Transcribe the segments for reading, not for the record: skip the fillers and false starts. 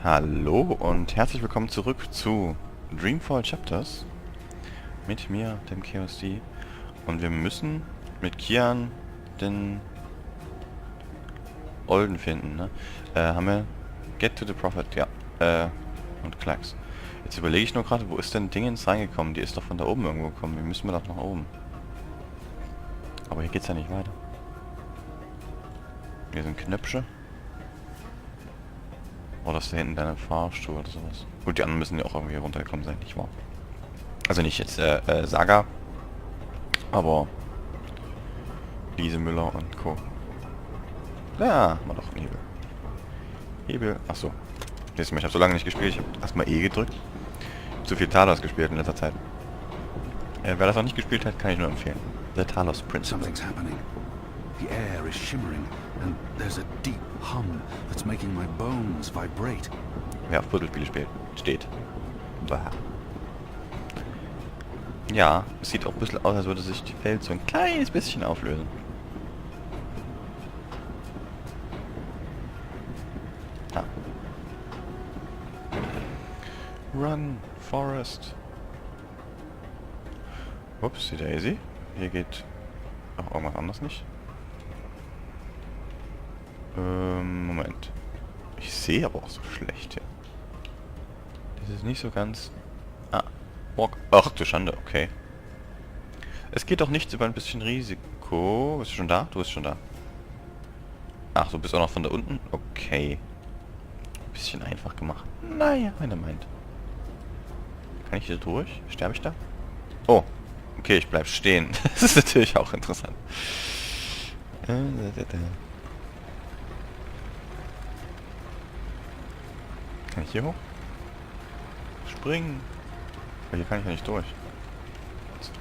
Hallo und herzlich willkommen zurück zu Dreamfall Chapters mit mir, dem KOSD. Und wir müssen mit Kian den Olden finden, ne? Haben wir Get to the Prophet, ja. Und Klacks. Jetzt überlege ich nur gerade, wo ist denn Dingens reingekommen? Die ist doch von da oben irgendwo gekommen. Wie müssen wir doch nach oben? Aber hier geht's ja nicht weiter. Hier sind Knöpfe. Oder ist da hinten deine Fahrstuhl oder sowas? Gut, die anderen müssen ja auch irgendwie runtergekommen sein, nicht wahr? Also nicht jetzt Saga, aber Lise Müller und Co. Ja, haben wir doch einen Hebel. Hebel, achso. Ich habe so lange nicht gespielt, ich habe erstmal E gedrückt. Zu viel Talos gespielt in letzter Zeit. Wer das noch nicht gespielt hat, kann ich nur empfehlen. The Talos Principle. Something's happening. The air is shimmering, and there's a deep hum that's making my bones vibrate. Wer auf Puzzlespiele steht. Bah. Ja, es sieht auch ein bisschen aus, als würde sich die Welt so ein kleines bisschen auflösen. Ah. Run, Forest. Ups, die Daisy. Hier geht auch irgendwas anderes nicht. Moment. Ich sehe aber auch so schlecht hier. Das ist nicht so ganz... Ah. Ach du Schande, okay. Es geht doch nichts über ein bisschen Risiko. Bist du schon da? Du bist schon da. Ach, du bist auch noch von da unten? Okay. Bisschen einfach gemacht. Naja, wenn er meint. Kann ich hier durch? Sterbe ich da? Oh. Okay, ich bleib stehen. Das ist natürlich auch interessant. Kann ich hier hoch? Springen. Aber hier kann ich ja nicht durch.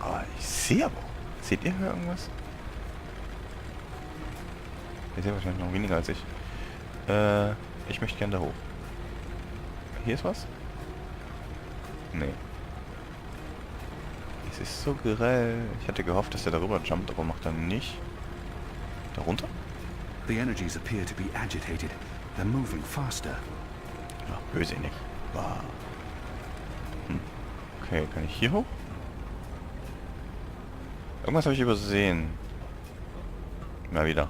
Ah, ich sehe aber. Seht ihr hier irgendwas? Ihr seht wahrscheinlich noch weniger als ich. Ich möchte gerne da hoch. Hier ist was? Nee. Es ist so grell. Ich hatte gehofft, dass er darüber jumpt, aber macht er nicht. Da runter? The energies appear to be agitated. They're moving faster. Ja, bösinnig. Wow. Okay, kann ich hier hoch? Irgendwas habe ich übersehen. Mal wieder.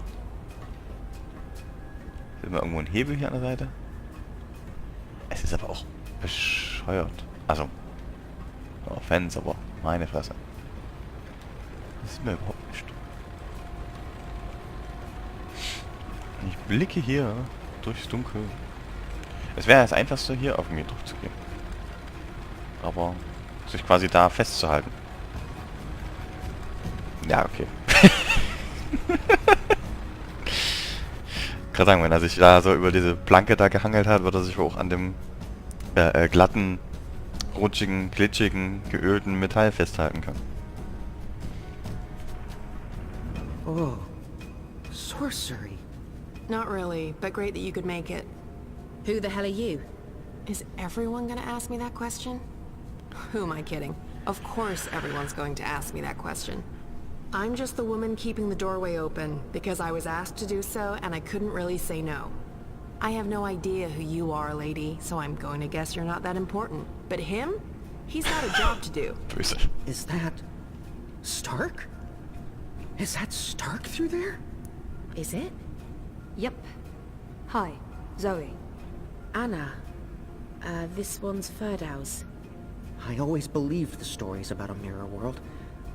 Ist immer irgendwo ein Hebel hier an der Seite? Es ist aber auch bescheuert. Also, no offense, aber meine Fresse. Das sieht mir überhaupt nicht. Ich blicke hier durchs Dunkel. Es wäre das Einfachste, hier auf mich drauf zu gehen. Aber sich quasi da festzuhalten. Ja, okay. Gerade sagen, wenn er sich da so über diese Planke da gehangelt hat, wird er sich auch an dem glatten, rutschigen, glitschigen, geölten Metall festhalten können. Oh, sorcery. Not really, but great that you could make it. Who the hell are you? Is everyone gonna ask me that question? Who am I kidding? Of course everyone's going to ask me that question. I'm just the woman keeping the doorway open because I was asked to do so and I couldn't really say no. I have no idea who you are, lady, so I'm going to guess you're not that important. But him? He's got a job to do. Böse. Is that... Stark? Is that Stark through there? Is it? Yep. Hi, Zoe. Anna. This one's Ferdow's. I always believed the stories about a mirror world.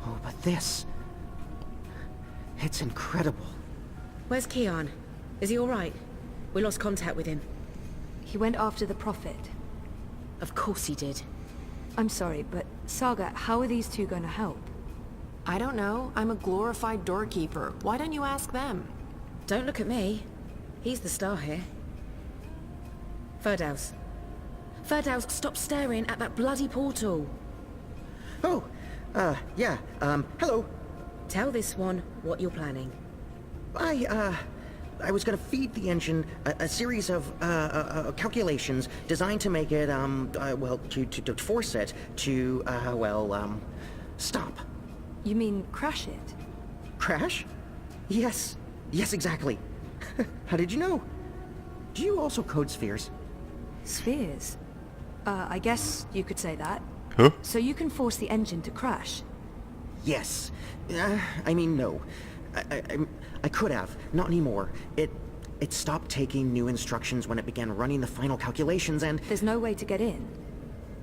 Oh, but this... It's incredible. Where's Kian? Is he alright? We lost contact with him. He went after the Prophet. Of course he did. I'm sorry, but Saga, how are these two going to help? I don't know. I'm a glorified doorkeeper. Why don't you ask them? Don't look at me. He's the star here. Ferdow's. Ferdow's, stop staring at that bloody portal. Oh, yeah, hello. Tell this one what you're planning. I was gonna feed the engine a series of, calculations designed to make it, well, to force it to, stop. You mean crash it? Crash? Yes. Yes, exactly. How did you know? Do you also code spheres? Spheres. I guess you could say that. Huh? So you can force the engine to crash. Yes. I mean, no. I could have. Not anymore. It stopped taking new instructions when it began running the final calculations and... There's no way to get in.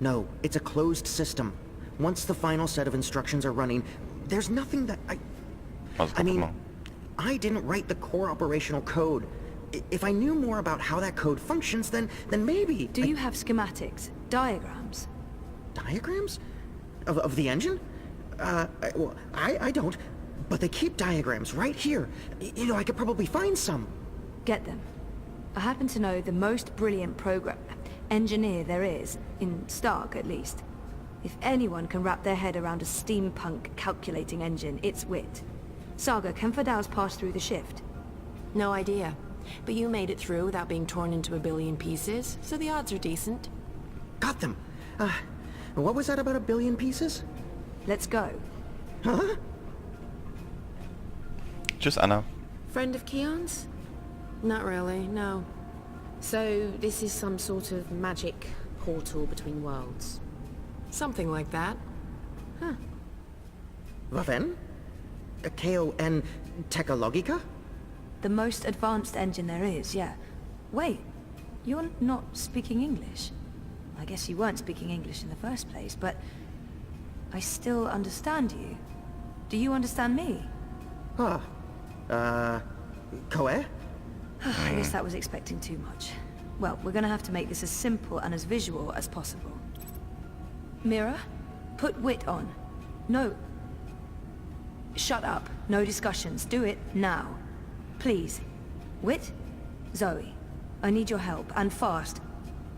No, it's a closed system. Once the final set of instructions are running, there's nothing that I mean, I didn't write the core operational code. If I knew more about how that code functions, then maybe... Do you have schematics? Diagrams? Diagrams? Of the engine? Well, I don't. But they keep diagrams right here. You know, I could probably find some. Get them. I happen to know the most brilliant engineer there is, in Stark at least. If anyone can wrap their head around a steampunk calculating engine, it's Wit. Saga, can Fadal's pass through the shift? No idea. But you made it through without being torn into a billion pieces, so the odds are decent. Got them. What was that about a billion pieces? Let's go. Huh? Tschüss, Anna. Friend of Keon's? Not really, no. So, this is some sort of magic portal between worlds. Something like that. Waffen? K-O-N Technologica? The most advanced engine there is, yeah. Wait, you're not speaking English? I guess you weren't speaking English in the first place, but... I still understand you. Do you understand me? Koe? I guess that was expecting too much. Well, we're gonna have to make this as simple and as visual as possible. Mira, put Wit on. No. Shut up. No discussions. Do it now. Please. Wit? Zoe. I need your help, and fast.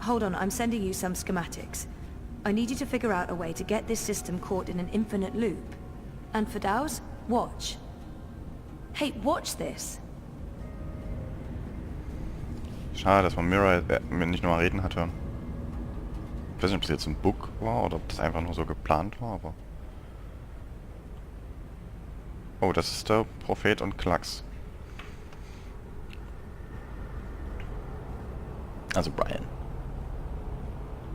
Hold on, I'm sending you some schematics. I need you to figure out a way to get this system caught in an infinite loop. And for Daus, watch. Hey, watch this. Schade, dass man Mira nicht nur mal reden hat hören. Ich weiß nicht, ob das jetzt ein Bug war oder ob das einfach nur so geplant war, aber... Oh, das ist der Prophet und Klacks. Also Brian.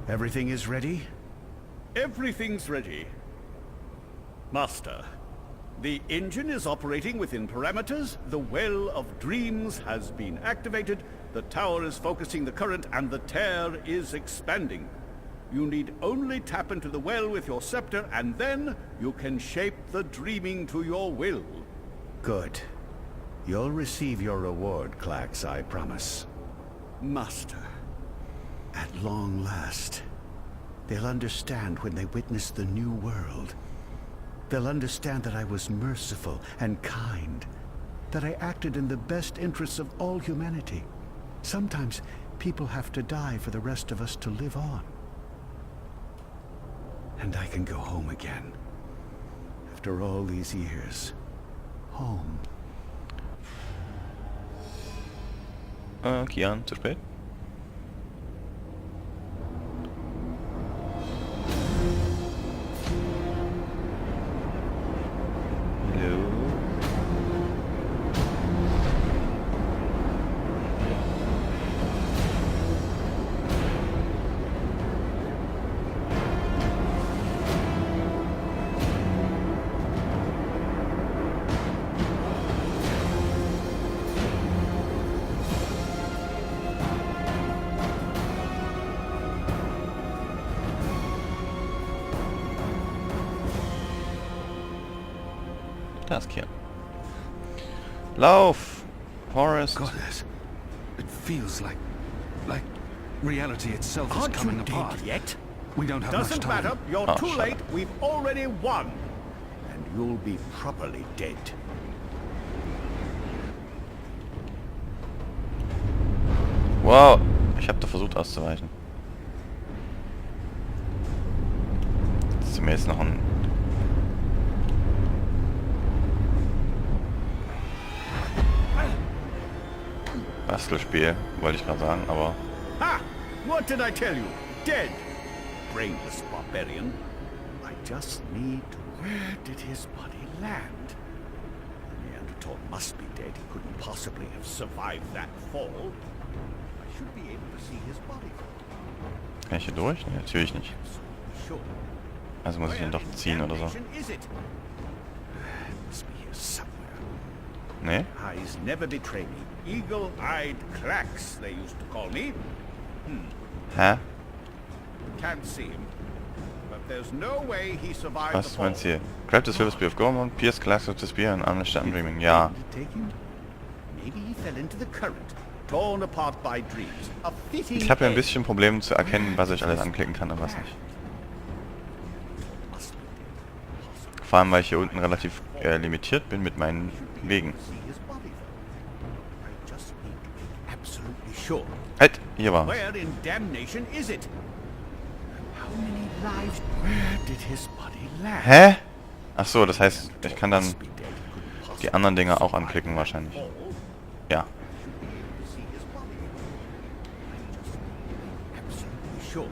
Everything is ready? Everything's ready. Master, the engine is operating within parameters, the Well of Dreams has been activated, the tower is focusing the current, and the tear is expanding. You need only tap into the well with your scepter, and then you can shape the dreaming to your will. Good. You'll receive your reward, Clax, I promise. Master. At long last, they'll understand when they witness the new world. They'll understand that I was merciful and kind, that I acted in the best interests of all humanity. Sometimes people have to die for the rest of us to live on. And I can go home again. After all these years. Home. Kian, zu spät? Hallo? Da ist Kian. Lauf! Horace! Goddess, it feels like reality itself is Aren't coming you apart. dead yet? We don't have Doesn't much time. matter, you're Oh, too shut late, up. we've already won. And you'll be properly dead. Wow! Ich habe da versucht auszuweichen. Das ist mir jetzt noch ein... Bastelspiel, wollte ich gerade sagen, aber... Ha! What did I tell you? Dead! Brainless barbarian. I just need to... Where did his body land? The Neanderthal must be dead. He couldn't possibly have survived that fall. I should be able to see his body. Kann ich hier durch? Nee, natürlich nicht. Also muss ich den doch ziehen oder so. Nee? Eyes never betray me. Eagle-eyed clacks, they used to call me. Hä? Can't see him. But there's no way he survived Was the ist fall. mein Ziel? Grab the silver spear of Gormon, pierce class of the spear and unleash the undreaming. Ja. Take him? Maybe he fell into the current, torn apart by dreams. A fitting Ich habe ja ein end. bisschen Probleme zu erkennen, was ich alles anklicken kann und was nicht. Vor allem, weil ich hier unten relativ limitiert bin mit meinen Wegen. See his body, though. I just ain't absolutely sure. Halt, hier war was. Where in damnation is it? How many lives? Where did his body land? Hä? Ach so, das heißt, ich kann dann die anderen Dinger auch anklicken wahrscheinlich. Ja. See his body. I just ain't absolutely sure.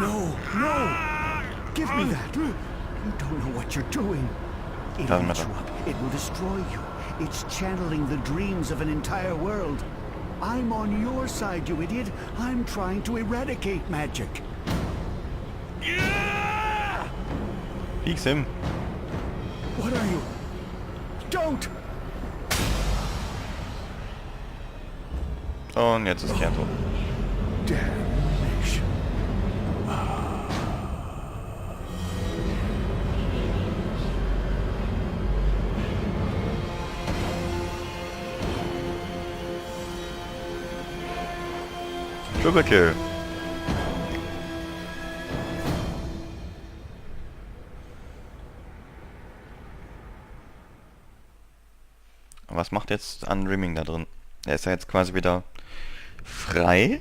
No, no! Give me that! You don't know what you're doing. It'll Doesn't eat matter. you up. It will destroy you. It's channeling the dreams of an entire world. I'm on your side, you idiot. I'm trying to eradicate magic. Fix him. What are you? Don't! Und jetzt ist Kern tot. Damnation. Triple Kill. Was macht jetzt Undreaming da drin? Er ist ja jetzt quasi wieder frei.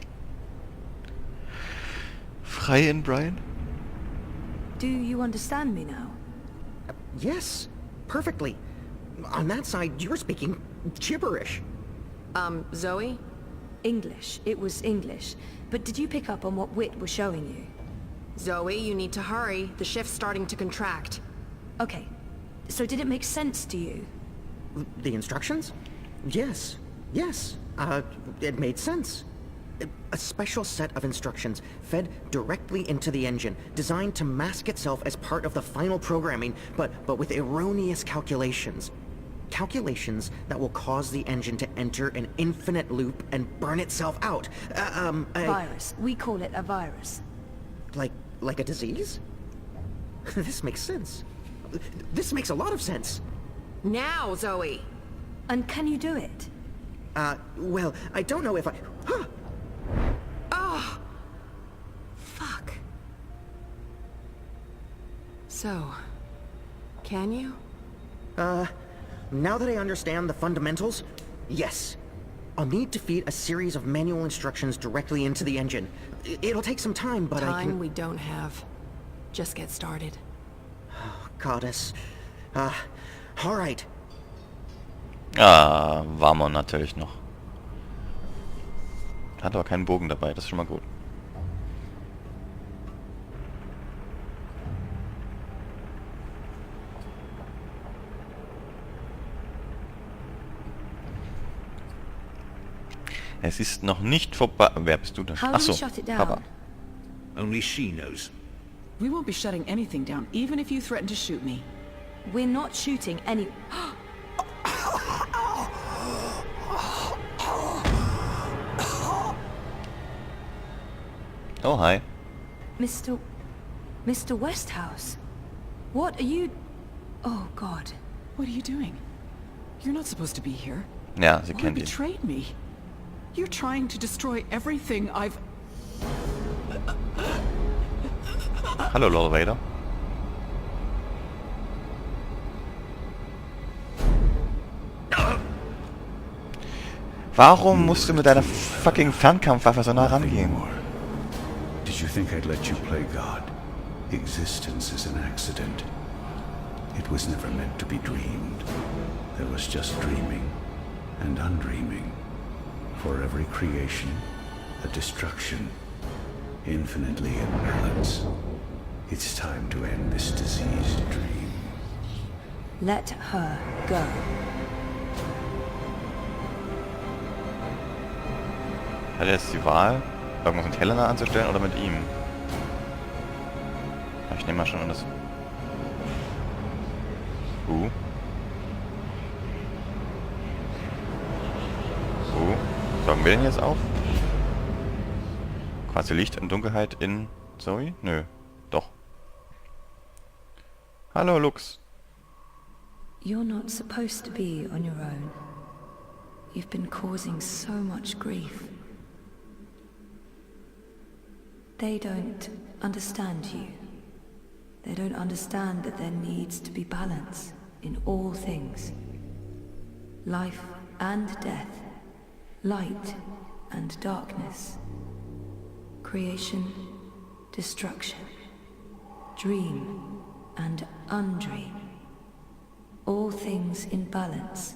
Frei in Brian? Do you understand me now? Yes, perfectly. On that side, you're speaking gibberish. Zoe? English. It was English. But did you pick up on what Wit was showing you? Zoe, you need to hurry. The shift's starting to contract. Okay. So did it make sense to you? The instructions? Yes, yes. It made sense. A special set of instructions fed directly into the engine, designed to mask itself as part of the final programming, but with erroneous calculations. Calculations that will cause the engine to enter an infinite loop and burn itself out. Virus. We call it a virus. Like a disease? This makes sense. This makes a lot of sense. Now, Zoe! And can you do it? Well, I don't know if I... Huh! Oh! Fuck. So, can you? Now that I understand the fundamentals, yes. I'll need to feed a series of manual instructions directly into the engine. It'll take some time, but I Time can... we don't have. Just get started. Goddess. Alright. Ah, war man natürlich noch. Hat aber keinen Bogen dabei, das ist schon mal gut. Es ist noch nicht vorbei. Wer bist du denn? How do we Achso, shut it down? Papa. Only she knows. We won't be shutting anything down, even if you threaten to shoot me. We're not shooting any... Oh, hi. Mr. Westhouse. What are you... Oh, God. What are you doing? You're not supposed to be here. Ja, sie Laura kennt ihn. betrayed me. You're trying to destroy everything I've... Hallo, Lord Vader. Warum musst du mit deiner fucking Fernkampfwaffe so nah rangehen? Did you think I'd let you play God? Existence is an accident. It was never meant to be dreamed. There was just dreaming and undreaming. For every creation, a destruction. Infinitely in balance. It's time to end this diseased dream. Let her go. Hat er jetzt die Wahl, irgendwas mit Helena anzustellen oder mit ihm? Ich nehme mal schon an das... Saugen wir den jetzt auf? Quasi Licht und Dunkelheit in Zoe? Nö. Doch. Hallo, Lux. You're not supposed to be on your own. You've been causing so much grief. They don't understand you. They don't understand that there needs to be balance in all things. Life and death. Light and darkness. Creation, destruction. Dream and undream. All things in balance.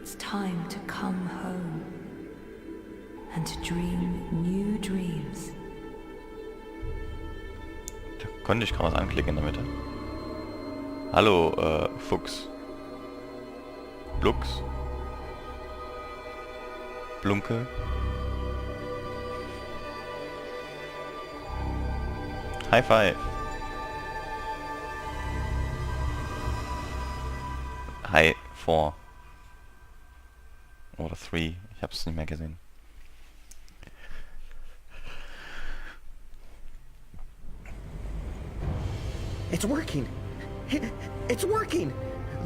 It's time to come home and to dream new dreams. Da konnte ich kaum was anklicken in der Mitte. Hallo, Fuchs. Blux. Blunke. High five. High 4. Oder 3. Ich hab's nicht mehr gesehen. It's working. It's working.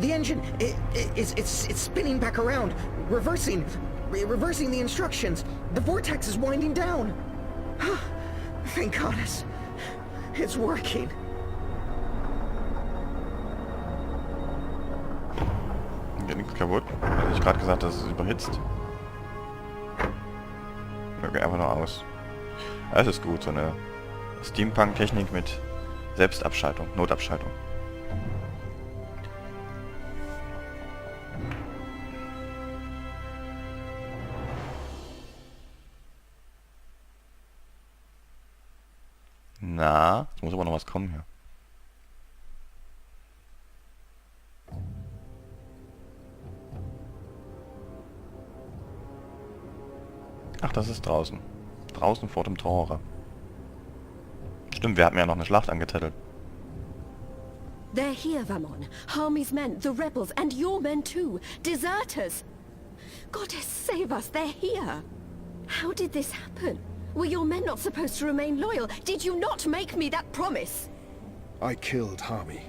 The engine, it's spinning back around, reversing the instructions. The vortex is winding down. Thank goddess. It's working. Geht nichts kaputt. Hatte ich gerade gesagt, dass es überhitzt. Okay, einfach nur aus. Es ist gut, so eine Steampunk-Technik mit Selbstabschaltung, Notabschaltung. Na, es muss aber noch was kommen hier. Ach, das ist draußen. Draußen vor dem Tore. Stimmt, wir hatten ja noch eine Schlacht angezettelt. They're here, Vamon. Harmy's men, the rebels, and your men too. Deserters! Goddess, save us, they're here! How did this happen? Were your men not supposed to remain loyal? Did you not make me that promise? I killed Harmy.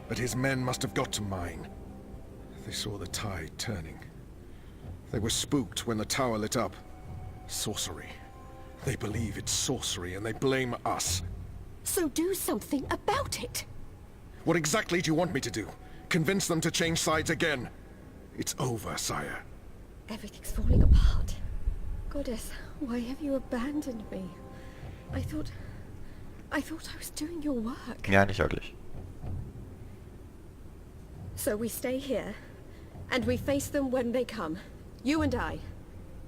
But his men must have got to mine. They saw the tide turning. They were spooked when the tower lit up. Sorcery. They believe it's sorcery and they blame us. So do something about it! What exactly do you want me to do? Convince them to change sides again? It's over, sire. Everything's falling apart. Goddess, why have you abandoned me? I thought I was doing your work. Ja, nicht wirklich. So we stay here, and we face them when they come. You and I,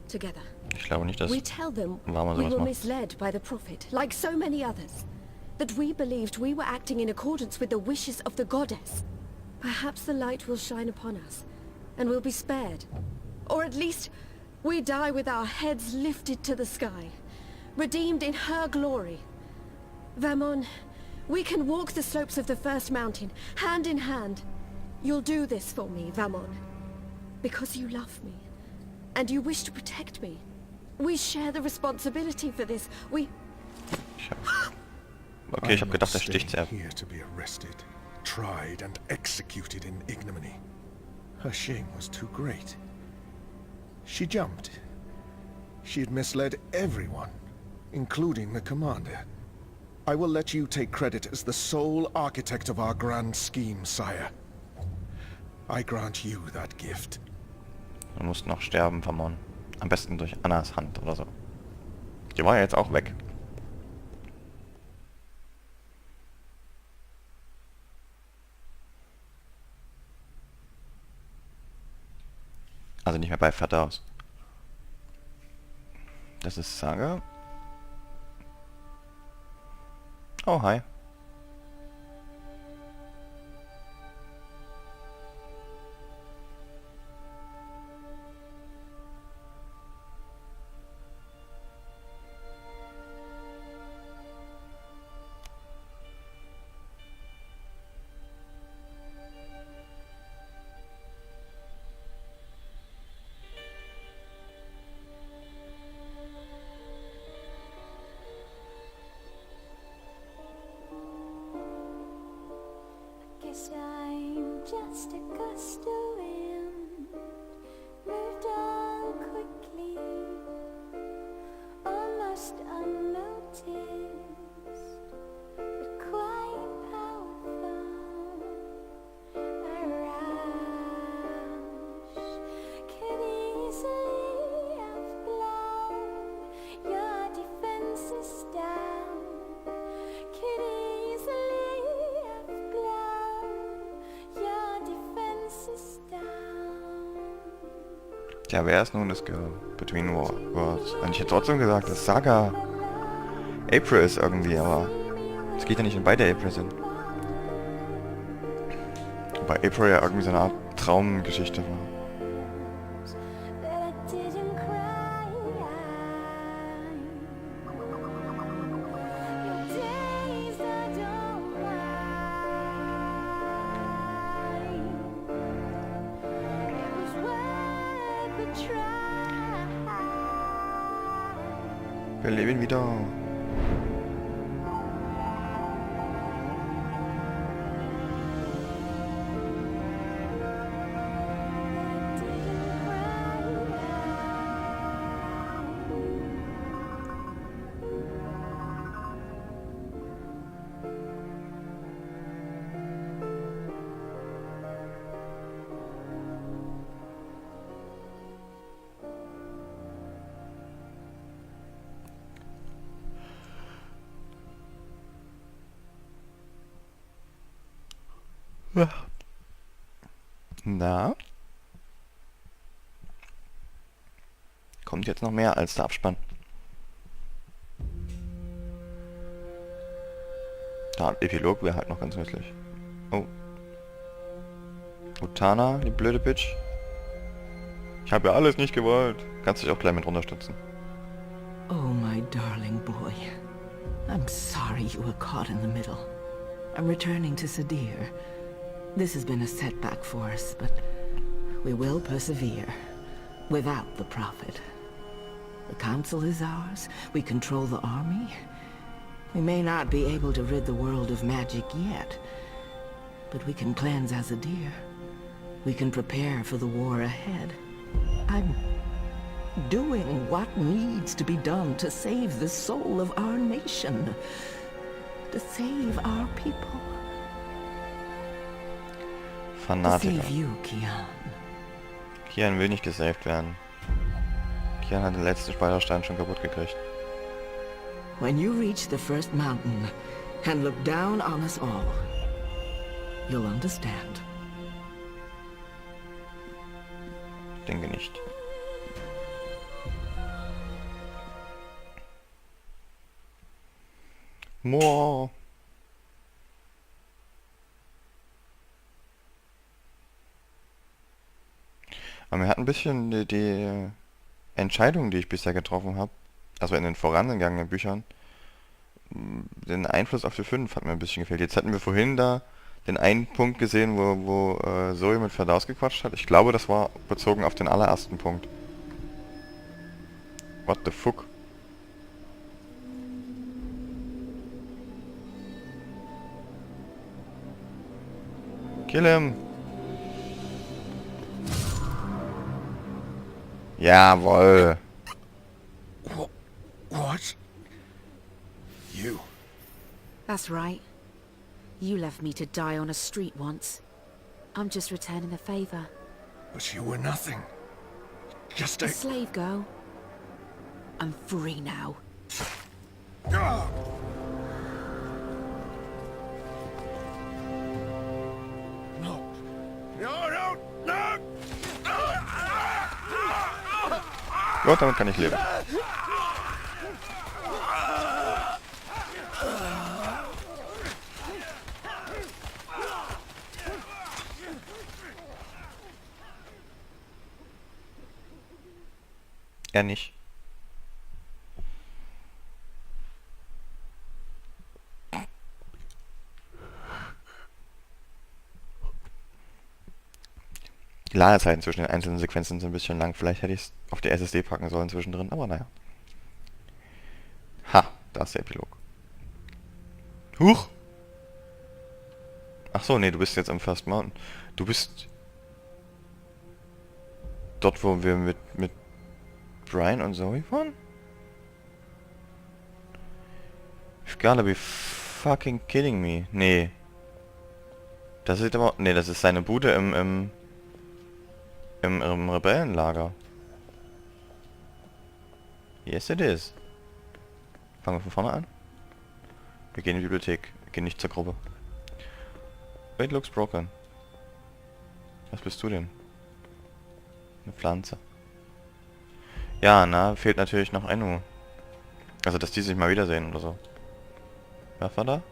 together. Ich glaube nicht, dass We tell them Vamon we sowas were macht. misled by the Prophet, like so many others. That we believed we were acting in accordance with the wishes of the Goddess. Perhaps the light will shine upon us, and we'll be spared. Or at least, we die with our heads lifted to the sky, redeemed in her glory. Vamon, we can walk the slopes of the first mountain, hand in hand. You'll do this for me, Vamon. Because you love me, and you wish to protect me. We share the responsibility for this. Okay, ich habe gedacht, er sticht sie ab. Here to be arrested, tried and executed in ignominy. Her shame was too great. She jumped. She had misled everyone, including the commander. I will let you take credit as the sole architect of our grand scheme, sire. I grant you that gift. Du musst noch sterben, Vamon. Am besten durch Annas Hand oder so. Die war ja jetzt auch weg. Also nicht mehr bei Verdaus. Das ist Saga. Oh, hi. guess I'm just a gust of wind, moved on quickly, almost unnoticed, but quite powerful. A rush could easily have blown your defenses down, could easily have blown your defenses down. Tja, wer ist nun das Girl between Worlds? Und ich hätte trotzdem gesagt, dass Saga April ist irgendwie, aber es geht ja nicht, wenn beide April sind. Wobei April ja irgendwie so eine Art Traumgeschichte war. That I didn't cry. Your days I don't mind. It was worth a try. Wir leben wieder. Na? Kommt jetzt noch mehr als der Abspann. Da, ein Epilog wäre halt noch ganz nützlich. Oh. Utana, die blöde Bitch. Ich habe ja alles nicht gewollt. Kannst dich auch gleich mit runterstützen. Oh, my darling boy. I'm sorry you were caught in the middle. I'm returning to Sadir. This has been a setback for us, but we will persevere. Without the Prophet. The Council is ours. We control the army. We may not be able to rid the world of magic yet, but we can cleanse Azadir. We can prepare for the war ahead. I'm doing what needs to be done to save the soul of our nation. To save our people. To Fanatiker. save you, Kian. Kian will nicht gesaved werden. Kian hat den letzten Speiderstein schon kaputt gekriegt. When you reach the first mountain and look down on us all, you'll understand. Denke nicht. Moor. Aber mir hat ein bisschen die Entscheidungen, die ich bisher getroffen habe, also in den vorangegangenen Büchern, den Einfluss auf die 5 hat mir ein bisschen gefehlt. Jetzt hatten wir vorhin da den einen Punkt gesehen, wo Zoe mit Ferdaus gequatscht hat. Ich glaube, das war bezogen auf den allerersten Punkt. What the fuck? Kill him! Jawohl! What? You? That's right. You left me to die on a street once. I'm just returning the favor. But you were nothing. Just A a... slave girl. I'm free now. Ah! No. No, no, no! Gut, damit kann ich leben. Er nicht. Die Ladezeiten zwischen den einzelnen Sequenzen sind ein bisschen lang. Vielleicht hätte ich es auf die SSD packen sollen zwischendrin, aber naja. Ha, da ist der Epilog. Huch! Ach so, nee, du bist jetzt am First Mountain. Du bist... Dort, wo wir mit Brian und Zoe waren? You've gotta be fucking kidding me. Nee. Das ist aber... Nee, das ist seine Bude im Rebellenlager. Yes, it is. Fangen wir von vorne an. Wir gehen in die Bibliothek. Wir gehen nicht zur Gruppe. It looks broken. Was bist du denn? Eine Pflanze. Ja, na, fehlt natürlich noch Ennu. Also, dass die sich mal wiedersehen oder so. Was war da?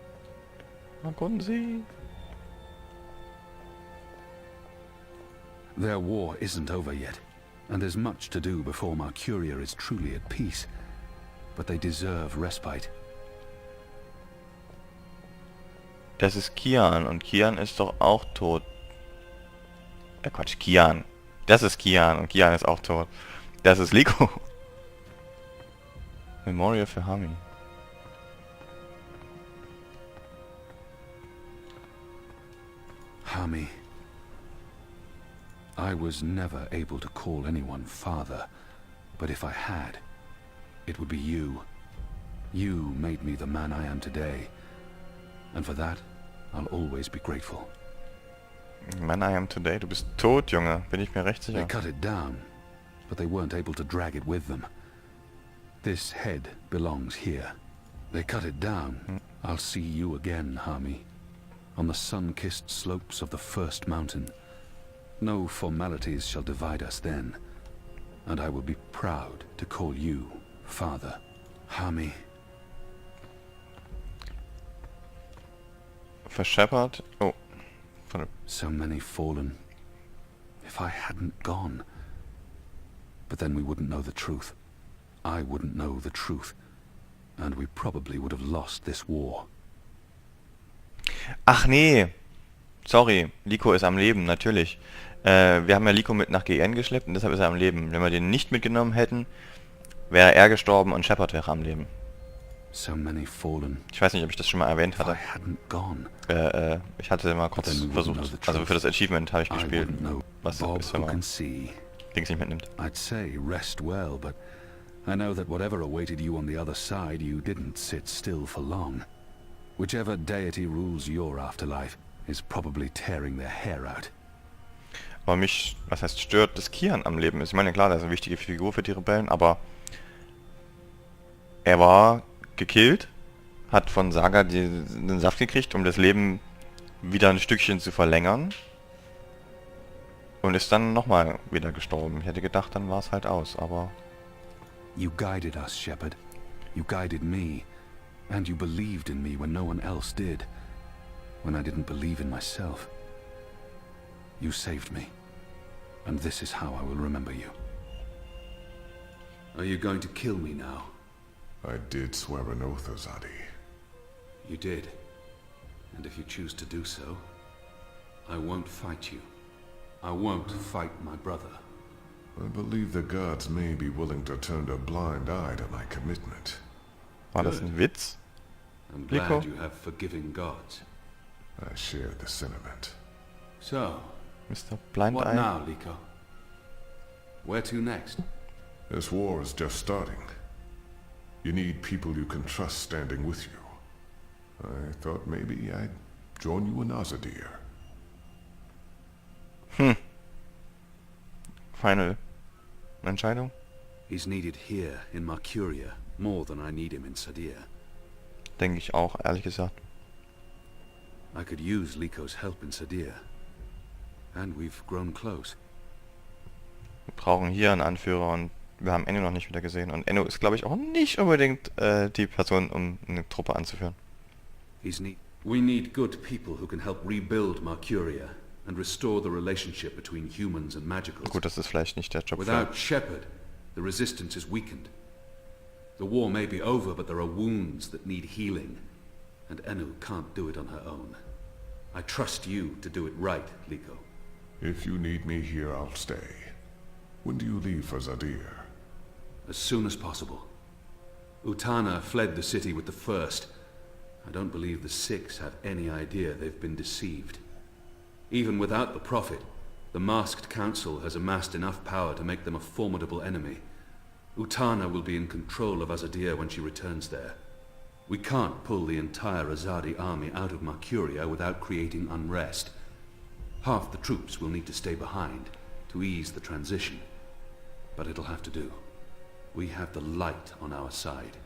Na, konnten sie. Their war isn't over yet, and there's much to do before Mercuria is truly at peace. But they deserve respite. Das ist Kian und Kian ist doch auch tot. Quatsch, Kian. Das ist Kian und Kian ist auch tot. Das ist Liko. Memorial für Hami. Hami, I was never able to call anyone father, but if I had, it would be you. You made me the man I am today, and for that, I'll always be grateful. Man I am today. Du bist tot, Junge. Bin ich mir recht sicher. They cut it down, but they weren't able to drag it with them. This head belongs here. They cut it down. I'll see you again, Hami. On the sun-kissed slopes of the first mountain. No formalities shall divide us then. And I will be proud to call you father. Hami. Verscheppert. Oh. So many fallen. If I hadn't gone. But then we wouldn't know the truth. I wouldn't know the truth. And we probably would have lost this war. Ach nee. Sorry. Liko ist am Leben, natürlich. Wir haben ja Liko mit nach GN geschleppt und deshalb ist er am Leben. Wenn wir den nicht mitgenommen hätten, wäre er gestorben und Shepard wäre am Leben. So many fallen. Ich weiß nicht, ob ich das schon mal erwähnt hatte. Ich hatte mal kurz versucht, also für das Achievement habe ich gespielt, was ist, wenn man Dings nicht mitnimmt. I'd say rest well, but I know that whatever awaited you on the other side, you didn't sit still for long. Whichever deity rules your afterlife is probably tearing their hair out. Aber mich, was heißt stört, dass Kian am Leben ist. Ich meine, klar, der ist eine wichtige Figur für die Rebellen, aber er war gekillt, hat von Saga den Saft gekriegt, um das Leben wieder ein Stückchen zu verlängern und ist dann nochmal wieder gestorben. Ich hätte gedacht, dann war es halt aus, aber... You guided us, Shepard. You guided me. And you believed in me when no one else did. When I didn't believe in myself. You saved me. And this is how I will remember you. Are you going to kill me now? I did swear an oath, Azadi. You did. And if you choose to do so, I won't fight you. I won't fight my brother. I believe the gods may be willing to turn a blind eye to my commitment. War das ein Witz? I'm glad you have forgiving gods. I share the sentiment. So, Mr. Blind what Eye? now, Liko? Where to next? This war is just starting. You need people you can trust standing with you. I thought maybe I'd join you in Azadir. Final Entscheidung? He's needed here in Mercuria more than I need him in Sadir. Denke ich auch, ehrlich gesagt. I could use Liko's help in Sadir. And we've grown close. Wir brauchen hier einen Anführer und wir haben Enno noch nicht wieder gesehen. Und Enno ist, glaube ich, auch nicht unbedingt die Person, um eine Truppe anzuführen. We need good people who can help rebuild Mercuria and restore the relationship between humans and magicals. Gut, das ist vielleicht nicht der Job Without Shepard, the resistance is weakened. The war may be over, but there are wounds that need healing. And Ennu can't do it on her own. I trust you to do it right, Liko. If you need me here, I'll stay. When do you leave for Zadir? As soon as possible. Utana fled the city with the first, I don't believe the Six have any idea they've been deceived. Even without the Prophet, the Masked Council has amassed enough power to make them a formidable enemy. Utana will be in control of Azadir when she returns there. We can't pull the entire Azadi army out of Mercuria without creating unrest. Half the troops will need to stay behind to ease the transition. But it'll have to do. We have the light on our side.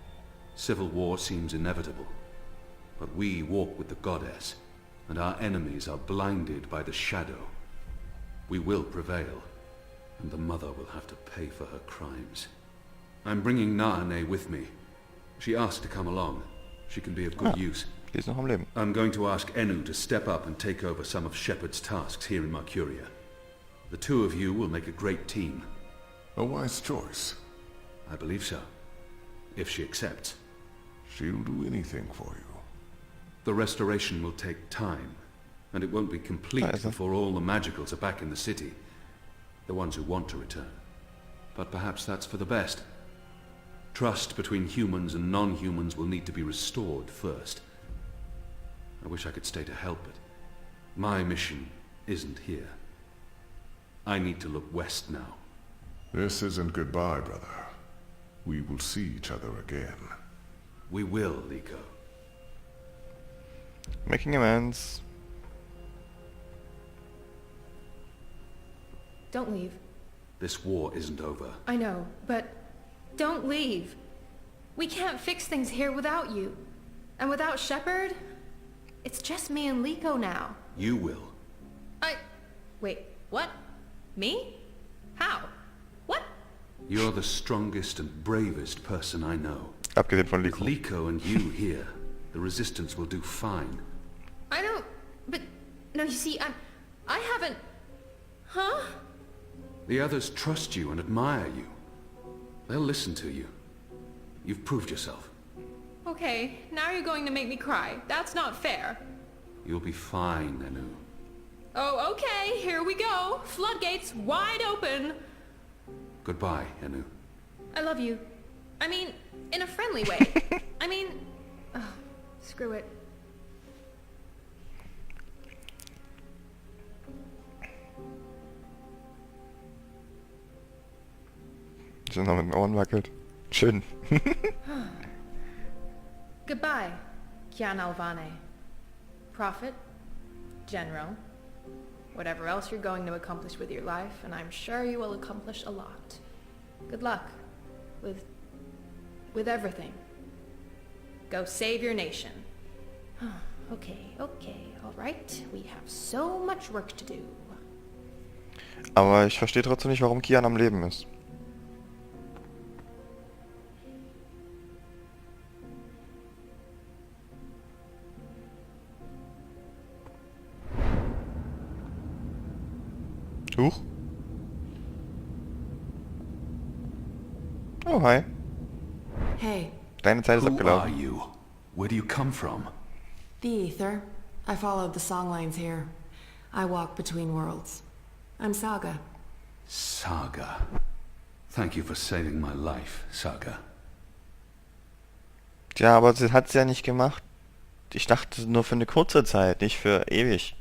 Civil war seems inevitable. But we walk with the Goddess, and our enemies are blinded by the shadow. We will prevail, and the Mother will have to pay for her crimes. I'm bringing Naane with me. She asked to come along. She can be of good use. Die ist noch am Leben. I'm going to ask Enu to step up and take over some of Shepard's tasks here in Mercuria. The two of you will make a great team. A wise choice. I believe so. If she accepts. She'll do anything for you. The restoration will take time, and it won't be complete before all the magicals are back in the city. The ones who want to return. But perhaps that's for the best. Trust between humans and non-humans will need to be restored first. I wish I could stay to help it. My mission isn't here. I need to look west now. This isn't goodbye, brother. We will see each other again. We will, Liko. Making amends. Don't leave. This war isn't over. I know, but don't leave. We can't fix things here without you. And without Shepard, it's just me and Liko now. You will. Wait, what? Me? How? What? You're the strongest and bravest person I know. Abgesehen von With Liko. Liko and you here, the Resistance will do fine. I don't... But... No, you see, I haven't... Huh? The others trust you and admire you. They'll listen to you. You've proved yourself. Okay, now you're going to make me cry. That's not fair. You'll be fine, Enu. Oh, okay, here we go. Floodgates wide open. Goodbye, Enu. I love you. I mean, in a friendly way. I mean... screw it. Ich noch mit den Ohren wackelt. Schön. Goodbye, Kian Alvane. Prophet, General, whatever else you're going to accomplish with your life, and I'm sure you will accomplish a lot. Good luck with everything. Go save your nation. Okay, alright. We have so much work to do. Aber ich verstehe trotzdem nicht, warum Kian am Leben ist. Huch. Oh, hi. Hey. Deine Zeit ist Who are abgelaufen. you? Where do you come from? The Ether. I followed the songlines here. I walk between worlds. I'm Saga. Saga. Thank you for saving my life, Saga. Ja, aber sie hat's ja nicht gemacht. Ich dachte nur für eine kurze Zeit, nicht für ewig.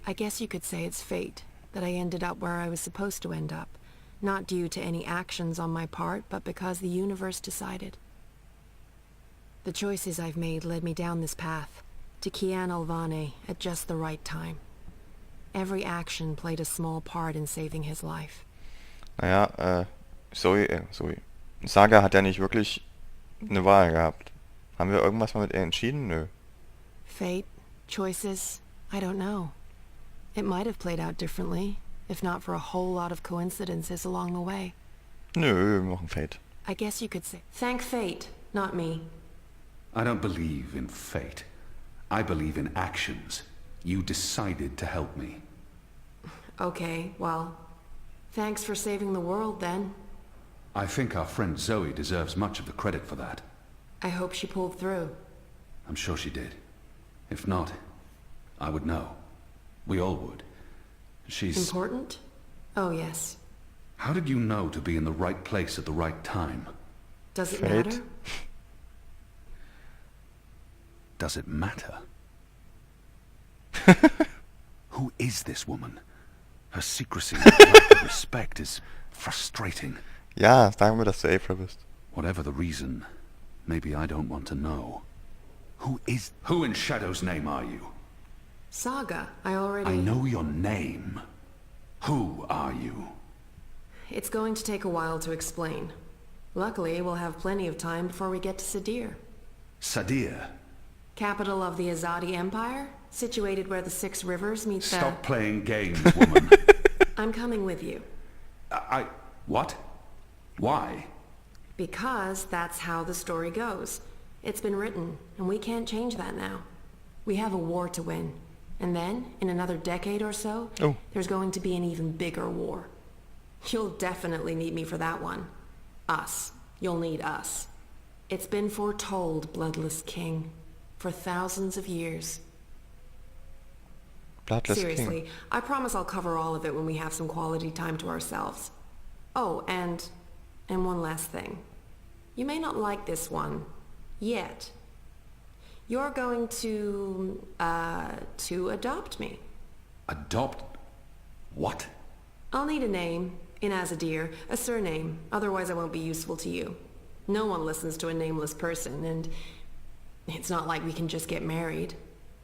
I guess you could say it's fate, that I ended up where I was supposed to end up. Not due to any actions on my part, but because the universe decided. The choices I've made led me down this path, to Kian Alvane at just the right time. Every action played a small part in saving his life. Naja, Zoe. Saga hat ja nicht wirklich eine Wahl gehabt. Haben wir irgendwas mal mit ihr entschieden? Nö. Fate, choices, I don't know. It might have played out differently, if not for a whole lot of coincidences along the way. Nö, wir machen Fate. I guess you could say, thank fate, not me. I don't believe in fate. I believe in actions. You decided to help me. Okay, well, thanks for saving the world then. I think our friend Zoe deserves much of the credit for that. I hope she pulled through. I'm sure she did. If not, I would know. We all would. She's... Important? Oh, yes. How did you know to be in the right place at the right time? Does it Fate? matter? does it matter? Who is this woman? Her secrecy and lack of respect is frustrating. Ja, sagen wir, dass du April bist. Whatever the reason, maybe I don't want to know. Who in Shadow's name are you? Saga, I know your name. Who are you? It's going to take a while to explain. Luckily, we'll have plenty of time before we get to Sadir. Sadir? Capital of the Azadi Empire, situated where the 6 rivers meet the... Stop playing games, woman. I'm coming with you. What? Why? Because that's how the story goes. It's been written, and we can't change that now. We have a war to win. And then, in another decade or so, there's going to be an even bigger war. You'll definitely need me for that one. Us. You'll need us. It's been foretold, Bloodless King, for thousands of years. Bloodless Seriously, King. I promise I'll cover all of it when we have some quality time to ourselves. Oh, and one last thing. You may not like this one, yet. You're going to adopt me. Adopt? What? I'll need a name, in Azadir, a surname, otherwise I won't be useful to you. No one listens to a nameless person, and it's not like we can just get married.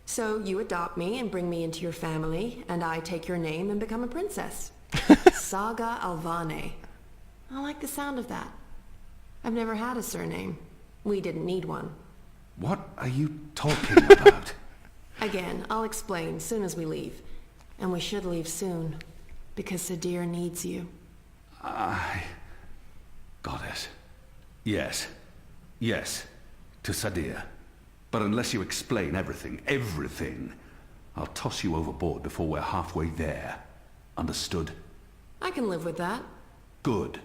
So you adopt me and bring me into your family, and I take your name and become a princess. Saga Alvane. I like the sound of that. I've never had a surname. We didn't need one. What are you talking about? Again, I'll explain soon as we leave. And we should leave soon, because Sadir needs you. Goddess. Yes. Yes. To Sadir. But unless you explain everything, I'll toss you overboard before we're halfway there. Understood? I can live with that. Good.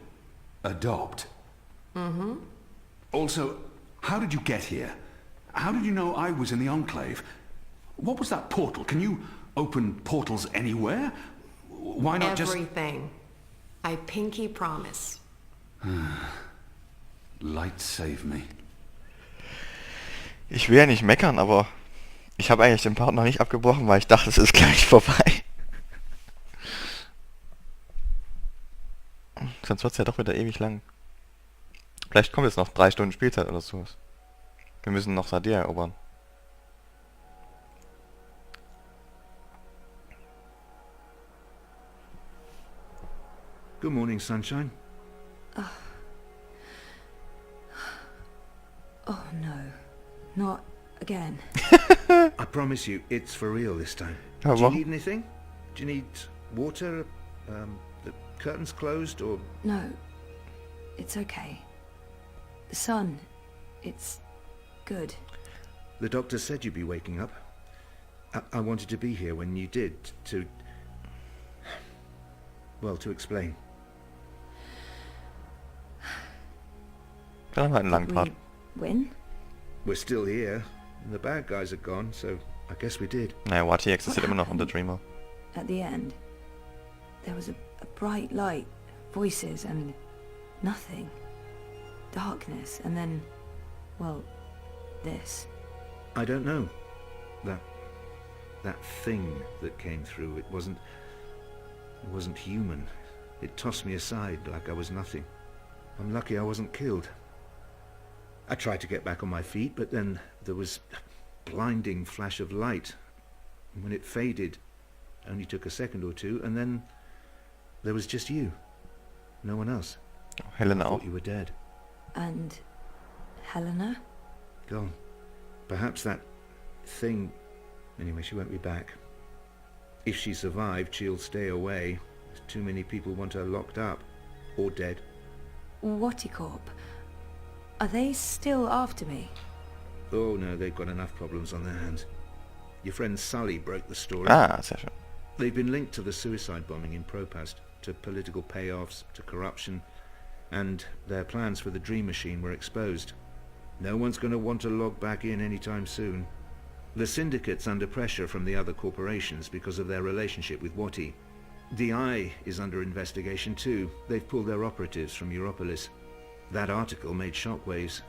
Adopt. Mm-hmm. Also, how did you get here? How did you know I was in the Enclave? What was that portal? Can you open portals anywhere? Why not Everything. I pinky promise. Light save me. Ich will ja nicht meckern, aber ich habe eigentlich den Part noch nicht abgebrochen, weil ich dachte, es ist gleich vorbei. Sonst wird es ja doch wieder ewig lang. Vielleicht kommt jetzt noch 3 Stunden Spielzeit oder sowas. Wir müssen noch Sadir erobern. Good morning, sunshine. Oh no, not again. I promise you, it's for real this time. Oh, Do you need anything? Do you need water? The curtains closed, or...? No, it's okay. The sun, it's good. The doctor said you'd be waking up. I wanted to be here when you did, to... Well, to explain. Dann haben wir einen langen Part. Win? We're still here, and the bad guys are gone, so I guess we did. Naja, Wati existiert immer noch unter Dreamer. At the end, there was a bright light, voices, and nothing. Darkness, and then, well, this. I don't know. That thing that came through, it wasn't human. It tossed me aside like I was nothing. I'm lucky I wasn't killed. I tried to get back on my feet, but then there was a blinding flash of light. And when it faded, only took a second or two, and then there was just you. No one else. Helena I auch. thought you were dead. And Helena? Gone. Perhaps that thing... Anyway, she won't be back. If she survived, she'll stay away. There's too many people want her locked up. Or dead. Watticorp. Are they still after me? Oh no, they've got enough problems on their hands. Your friend Sully broke the story. Sehr schön. They've been linked to the suicide bombing in Propast, to political payoffs, to corruption, and their plans for the Dream Machine were exposed. No one's going to want to log back in anytime soon. The Syndicate's under pressure from the other corporations because of their relationship with Wati. The Eye is under investigation too. They've pulled their operatives from Europolis. That article made shockwaves.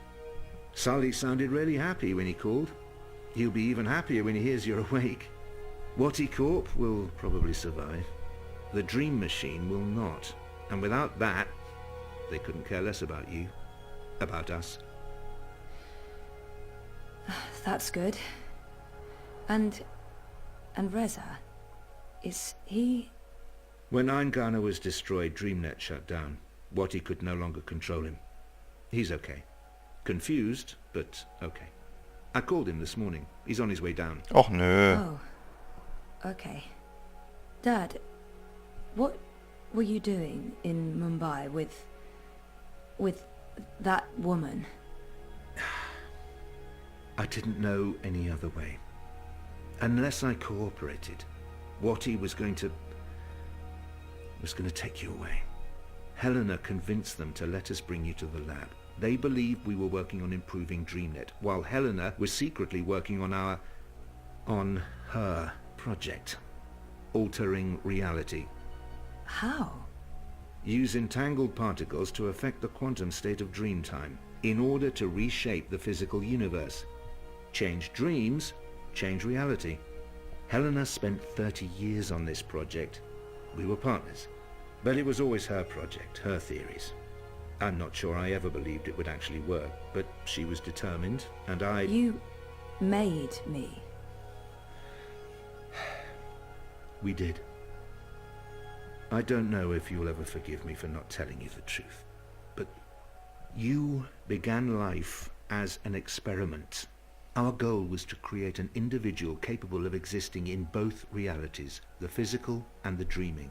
Sully sounded really happy when he called. He'll be even happier when he hears you're awake. Watty Corp will probably survive. The Dream Machine will not. And without that, they couldn't care less about you. About us. That's good. And Reza, is he... When Eingana was destroyed, DreamNet shut down. Watty could no longer control him. He's okay. Confused, but okay. I called him this morning. He's on his way down. Och nö. Oh. Okay. Dad, what were you doing in Mumbai with that woman? I didn't know any other way. Unless I cooperated, Watty was going to take you away. Helena convinced them to let us bring you to the lab. They believed we were working on improving DreamNet, while Helena was secretly working on her project. Altering reality. How? Use entangled particles to affect the quantum state of dreamtime, in order to reshape the physical universe. Change dreams, change reality. Helena spent 30 years on this project. We were partners. But it was always her project, her theories. I'm not sure I ever believed it would actually work, but she was determined, and I... You made me. We did. I don't know if you'll ever forgive me for not telling you the truth, but you began life as an experiment. Our goal was to create an individual capable of existing in both realities, the physical and the dreaming.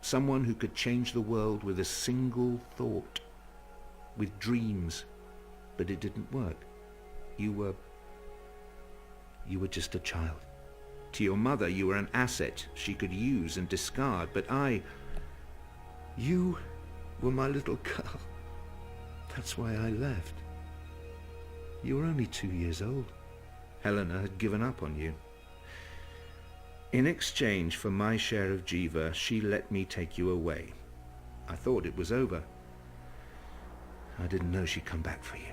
Someone who could change the world with a single thought, with dreams. But it didn't work. You were just a child. To your mother, you were an asset she could use and discard, but you were my little girl. That's why I left. You were only 2 years old. Helena had given up on you. In exchange for my share of Jiva, she let me take you away. I thought it was over. I didn't know she'd come back for you.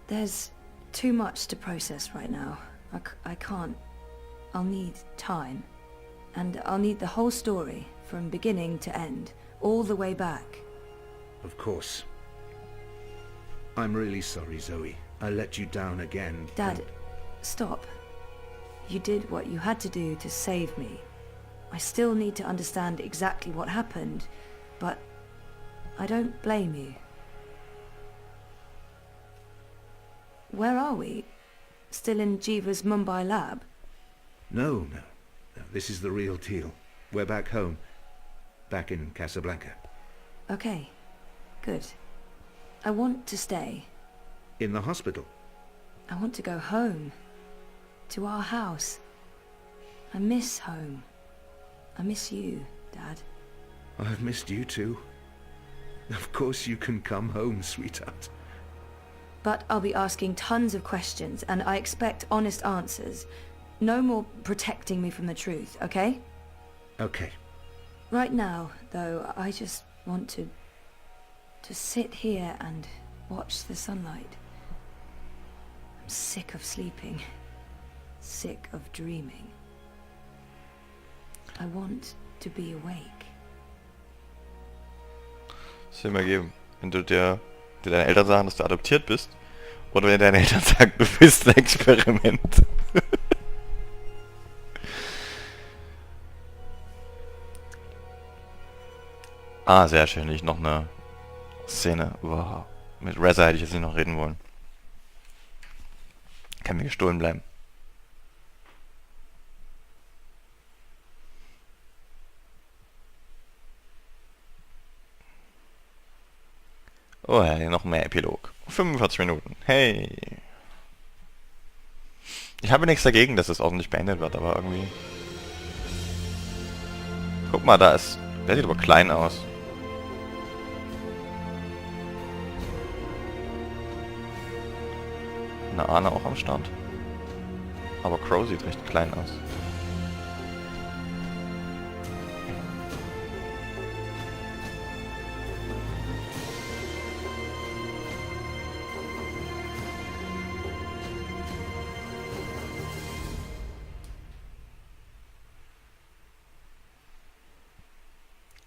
There's too much to process right now. I can't. I'll need time. And I'll need the whole story, from beginning to end, all the way back. Of course. I'm really sorry, Zoe. I let you down again. Dad, stop. You did what you had to do to save me. I still need to understand exactly what happened, but I don't blame you. Where are we? Still in Jiva's Mumbai lab? No. This is the real deal. We're back home. Back in Casablanca. Okay. Good. I want to stay. In the hospital? I want to go home. To our house. I miss home. I miss you, Dad. I've missed you too. Of course you can come home, sweetheart. But I'll be asking tons of questions, and I expect honest answers. No more protecting me from the truth, okay? Okay. Right now, though, I just want to sit here and watch the sunlight. I'm sick of sleeping. Sick of dreaming. I want to be awake. Sinn ergeben. Wenn du dir deine Eltern sagen, dass du adoptiert bist, oder wenn deine Eltern sagen, du bist ein Experiment. Ah, sehr schön. Ich noch eine Szene. Wow. Mit Reza hätte ich jetzt nicht noch reden wollen. Kann mir gestohlen bleiben. Oh, hey, noch mehr Epilog. 45 Minuten. Hey. Ich habe nichts dagegen, dass es ordentlich beendet wird, aber irgendwie... Guck mal, da ist... Der sieht aber klein aus. Eine Ahne auch am Start. Aber Crow sieht recht klein aus.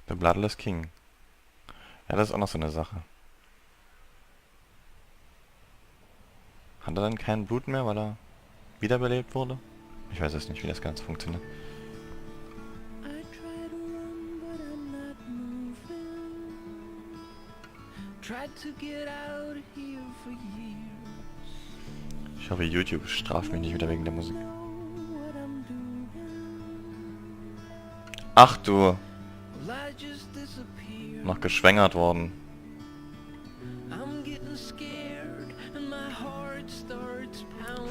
The Bloodless King. Ja, das ist auch noch so eine Sache. Hat er dann kein Blut mehr, weil er wiederbelebt wurde? Ich weiß es nicht, wie das Ganze funktioniert. Ich hoffe, YouTube straft mich nicht wieder wegen der Musik. Ach du! Noch geschwängert worden.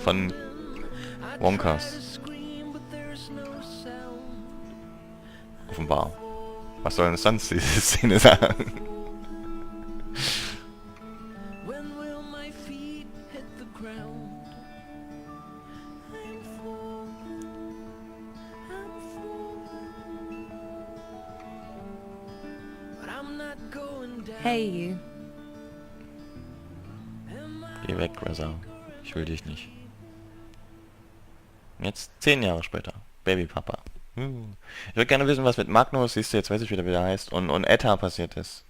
Von Wonkas. Offenbar. Was soll denn sonst diese Szene sagen? Hey, you. Geh weg, Reza. Ich will dich nicht. Jetzt 10 Jahre später. Babypapa. Ich würde gerne wissen, was mit Magnus, siehst du, jetzt weiß ich wieder, wie der heißt, und Etta passiert ist.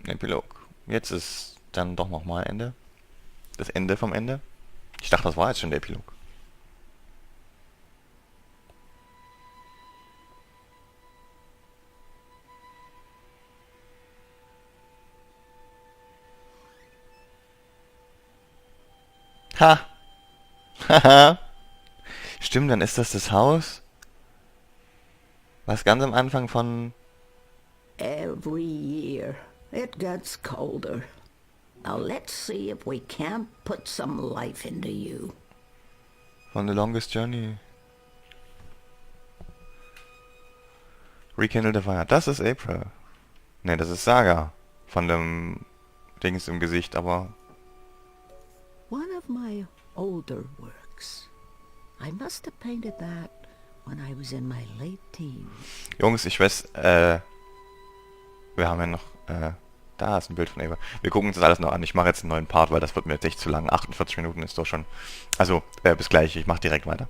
Epilog. Jetzt ist dann doch nochmal Ende. Das Ende vom Ende. Ich dachte, das war jetzt schon der Epilog. Ha! Haha! Stimmt, dann ist das Haus, was ganz am Anfang von... Every year it gets colder. Now let's see if we can't put some life into you. Von The Longest Journey. Rekindle the Fire. Das ist April. Ne, das ist Saga. Von dem Dings im Gesicht, aber... One of my older works. I must have painted that when I was in my late teens. Jungs, ich weiß, wir haben ja noch, da ist ein Bild von Ava. Wir gucken uns das alles noch an. Ich mache jetzt einen neuen Part, weil das wird mir jetzt echt zu lang. 48 Minuten ist doch schon. Also, bis gleich. Ich mache direkt weiter.